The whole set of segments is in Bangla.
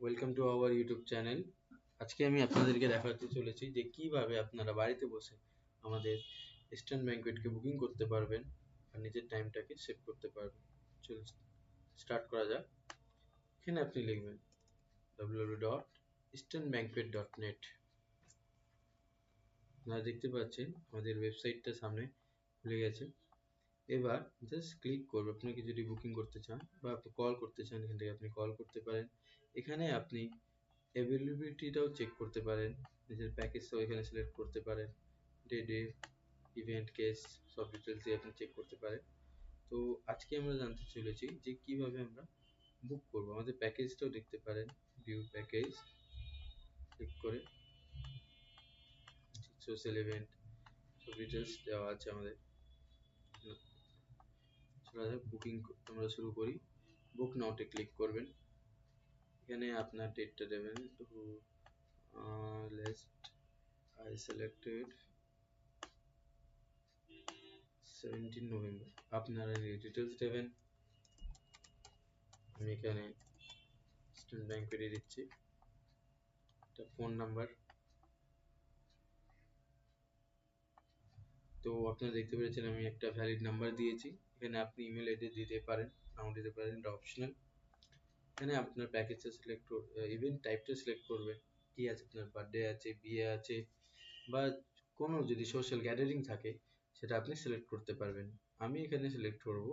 Welcome to our YouTube channel. আজকে আমি আপনাদেরকে দেখাতে চলেছি যে কিভাবে আপনারা বাড়িতে বসে আমাদের ইস্টার্ন ব্যাংকুয়েটকে বুকিং করতে পারবেন আর নিজের টাইমটাকে সেভ করতে পারবেন। চলুন স্টার্ট করা যাক। এখানে আপনি লিখবেন www.easternbanquet.net। আপনারা দেখতে পাচ্ছেন আমাদের ওয়েবসাইটটা সামনে খুলে গেছে। এবার জাস্ট ক্লিক করবেন। আপনাকে যদি বুকিং করতে চান বা আপনি কল করতে চান, এখান থেকে আপনি কল করতে পারেন। এখানে আপনি অ্যাভেলেবিলিটিটাও চেক করতে পারেন, নিজের প্যাকেজটাও এখানে সিলেক্ট করতে পারেন, ডে ইভেন্ট কেস সব ডিটেলস দিয়ে আপনি চেক করতে পারেন। তো আজকে আমরা জানতে চলেছি যে কিভাবে আমরা বুক করব। আমাদের প্যাকেজটাও দেখতে পারেন, ভিউ প্যাকেজ ক্লিক করে সোশ্যাল ইভেন্ট সব ডিটেলস দেওয়া আছে আমাদের। চলা যাক, বুকিং আমরা শুরু করি। বুক নাওতে ক্লিক করবেন। এখানে আপনার ডেটটা দেবেন। তো লেস্ট I selected 17 নভেম্বর। আপনারা ডিটেলস দেবেন। আমি এখানে স্টেট ব্যাংক দিয়ে দিচ্ছি, এটা ফোন নাম্বার। তো আপনারা দেখতে পেরেছেন আমি একটা ভ্যালিড নাম্বার দিয়েছি। এখানে আপনি ইমেল আইডি দিতে পারেন, নাও দিতে পারেন, এটা অপশনাল। এখানে আপনার প্যাকেজটা সিলেক্ট ইভেন্ট টাইপটা সিলেক্ট করবেন। কি আছে আপনার, বার্থডে আছে, বিয়ে আছে, বা কোনো যদি সোশ্যাল গ্যাদারিং থাকে সেটা আপনি সিলেক্ট করতে পারবেন। আমি এখানে সিলেক্ট করব,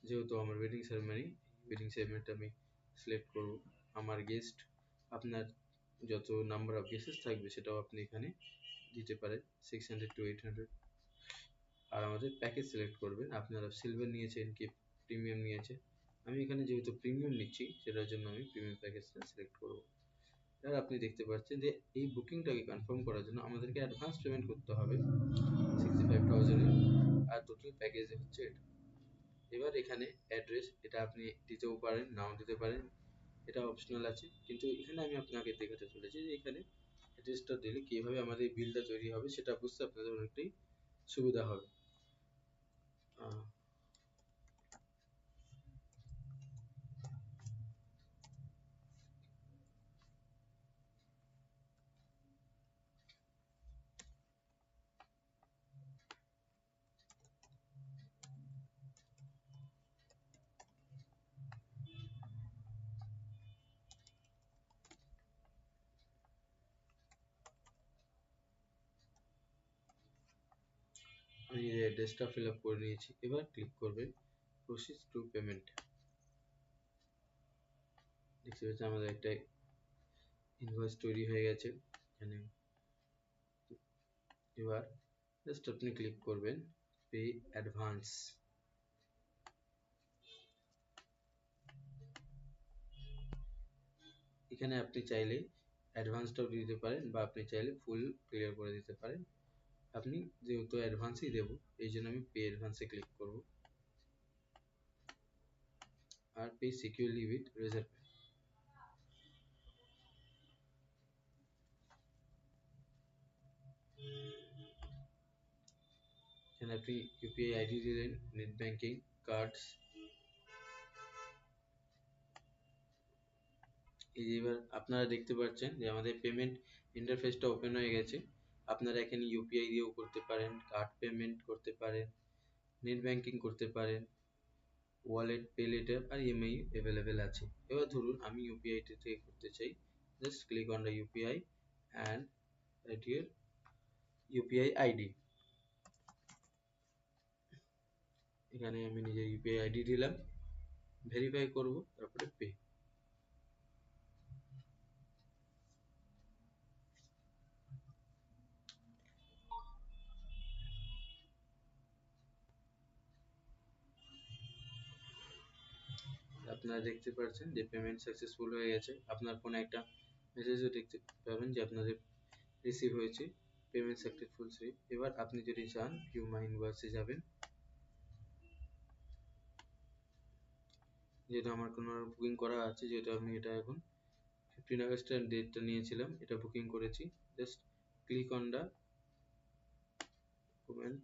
যেহেতু আমার ওয়েডিং সেরেমনিটা আমি সিলেক্ট করব। আমার গেস্ট, আপনার যত নাম্বার অফ গেস্টেস থাকবে সেটাও আপনি এখানে দিতে পারেন, 600 to 800। আর আমাদের প্যাকেজ সিলেক্ট করবেন, আপনারা সিলভার নিয়েছেন কি প্রিমিয়াম নিয়েছেন। আমি এখানে যেহেতু প্রিমিয়াম নিচ্ছি সেটার জন্য আমি প্রিমিয়াম প্যাকেজটা সিলেক্ট করব। এবার আপনি দেখতে পাচ্ছেন যে এই বুকিংটাকে কনফার্ম করার জন্য আমাদেরকে অ্যাডভান্স পেমেন্ট করতে হবে 65,000 এর, আর টোটাল প্যাকেজ হচ্ছে এটা। এবার এখানে অ্যাড্রেস, এটা আপনি দিতেও পারেন, নাও দিতে পারেন, এটা অপশনাল আছে। কিন্তু এখানে আমি আপনাকে দেখাতে চলেছি যে এখানে অ্যাড্রেসটা দিলে কিভাবে আমাদের বিলটা তৈরি হবে সেটা বুঝতে আপনাদের অনেকটাই সুবিধা হবে। আমি এই অ্যাড্রেসটা ফিল আপ করে নিয়েছি। এবার ক্লিক করবেন প্রসিড টু পেমেন্ট। দেখতে পাচ্ছেন আমাদের একটা ইনভয়েস তৈরি হয়ে গেছে এখানে। এবার জাস্ট আপনি ক্লিক করবেন পে অ্যাডভান্স। এখানে আপনি চাইলে অ্যাডভান্সটাও দিতে পারেন বা আপনি চাইলে ফুল ক্লিয়ার করে দিতে পারেন। আপনি যেহেতু অ্যাডভান্সই দেবো এই জন্য আমি পে অ্যাডভান্সে ক্লিক করব, আর পে সিকিউরলি উইথ রিজার্ভ। এখানে আপনি ইউপিআই আইডি দিলেন, নেট ব্যাংকিং, কার্ডস। এই যে এবার আপনারা দেখতে পাচ্ছেন যে আমাদের পেমেন্ট ইন্টারফেসটা ওপেন হয়ে গেছে। আপনারা এখানে ইউপিআই দিয়েও করতে পারেন, কার্ড পেমেন্ট করতে পারেন, নেট ব্যাংকিং করতে পারেন, ওয়ালেট, পে লেটার আর ইএমআই অ্যাভেলেবেল আছে। এবার ধরুন আমি ইউপিআই থেকে করতে চাই, just click on the UPI and right here UPI ID. এখানে আমি নিজের ইউপিআই আইডি দিলাম, ভেরিফাই করব, তারপরে পে। আপনারা দেখতে পাচ্ছেন যে পেমেন্ট সাকসেসফুল হয়ে গেছে। আপনার ফোনে একটা মেসেজও দেখতে পাবেন যে আপনাদের রিসিভ হয়েছে, পেমেন্ট সাকসেসফুল। এবার আপনি যদি চান ভিউ মাই ইনভয়েসে যাবেন। যেটা আমার কোনো বুকিং করা আছে, যেটা আমি এটা এখন 15 আগস্টের ডেটটা নিয়েছিলাম, এটা বুকিং করেছি। Just click on the document.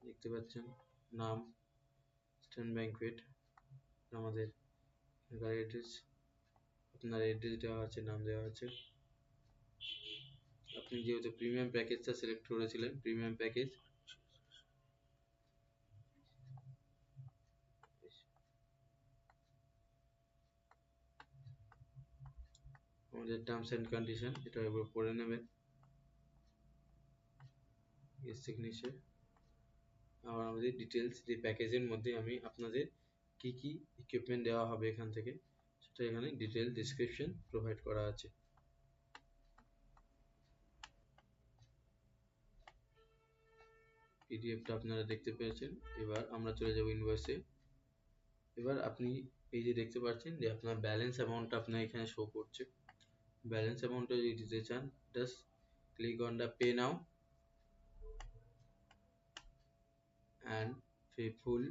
দেখতে পাচ্ছেন নাম ইস্টার্ন ব্যাংকুয়েট, আমাদের অ্যাড্রেস, আপনার অ্যাড্রেস দেওয়া আছে, নাম দেওয়া আছে। আপনি যেহেতু প্রিমিয়াম প্যাকেজটা সিলেক্ট করেছিলেন, প্রিমিয়াম প্যাকেজ, আমাদের টার্মস অ্যান্ড কন্ডিশন এটা একবার পড়ে নেবেন, সিগনেচার। আর আমাদের ডিটেলস, যে প্যাকেজের মধ্যে আমি আপনাদের কি কি ইকুইপমেন্ট দেওয়া হবে এখান থেকে, সেটা এখানে ডিটেল ডেসক্রিপশন প্রোভাইড করা আছে। পিডিএফটা আপনারা দেখতে পেয়েছেন। এবার আমরা চলে যাব ইনভয়েসে। এবার আপনি এই যে দেখতে পাচ্ছেন যে আপনার ব্যালেন্স অ্যামাউন্টটা আপনার এখানে শো করছে। ব্যালেন্স অ্যামাউন্টটা যদি দিতে চান, just click on the pay now and pay full।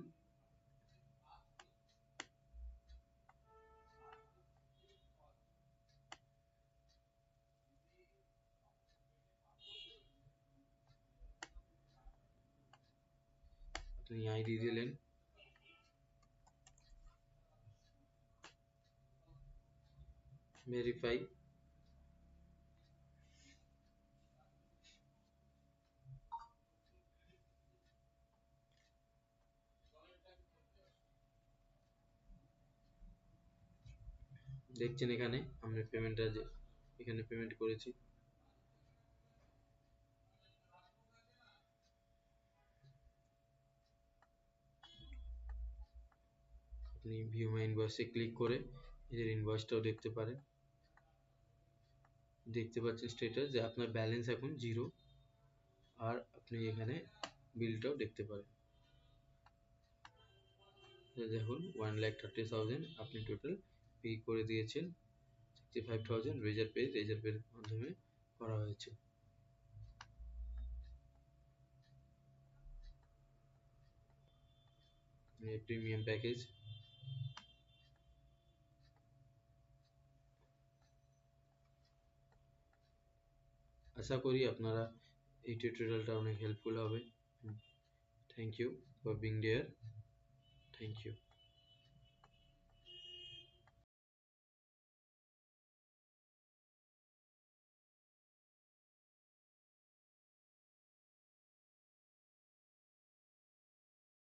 আপনি আইডি দিলেন, ভেরিফাই, দেখছেন এখানে আমরা পেমেন্টটা যে এখানে পেমেন্ট করেছি। আপনি ভিউ মাই ইনভয়েসে ক্লিক করে এদের ইনভয়েসটাও দেখতে পারেন। দেখতে পাচ্ছেন স্ট্যাটাস যে আপনার ব্যালেন্স এখন 0, আর আপনি এখানে বিলটাও দেখতে পারেন। দেখুন 1,30,000 আপনি টোটাল পে করে দিয়েছেন। 65,000 রেজার পের মাধ্যমে করা হয়েছে। Premium package. আশা করি আপনারা এই টিউটোরিয়ালটা অনেক হেল্পফুল হবে। Thank you for being there. Thank you.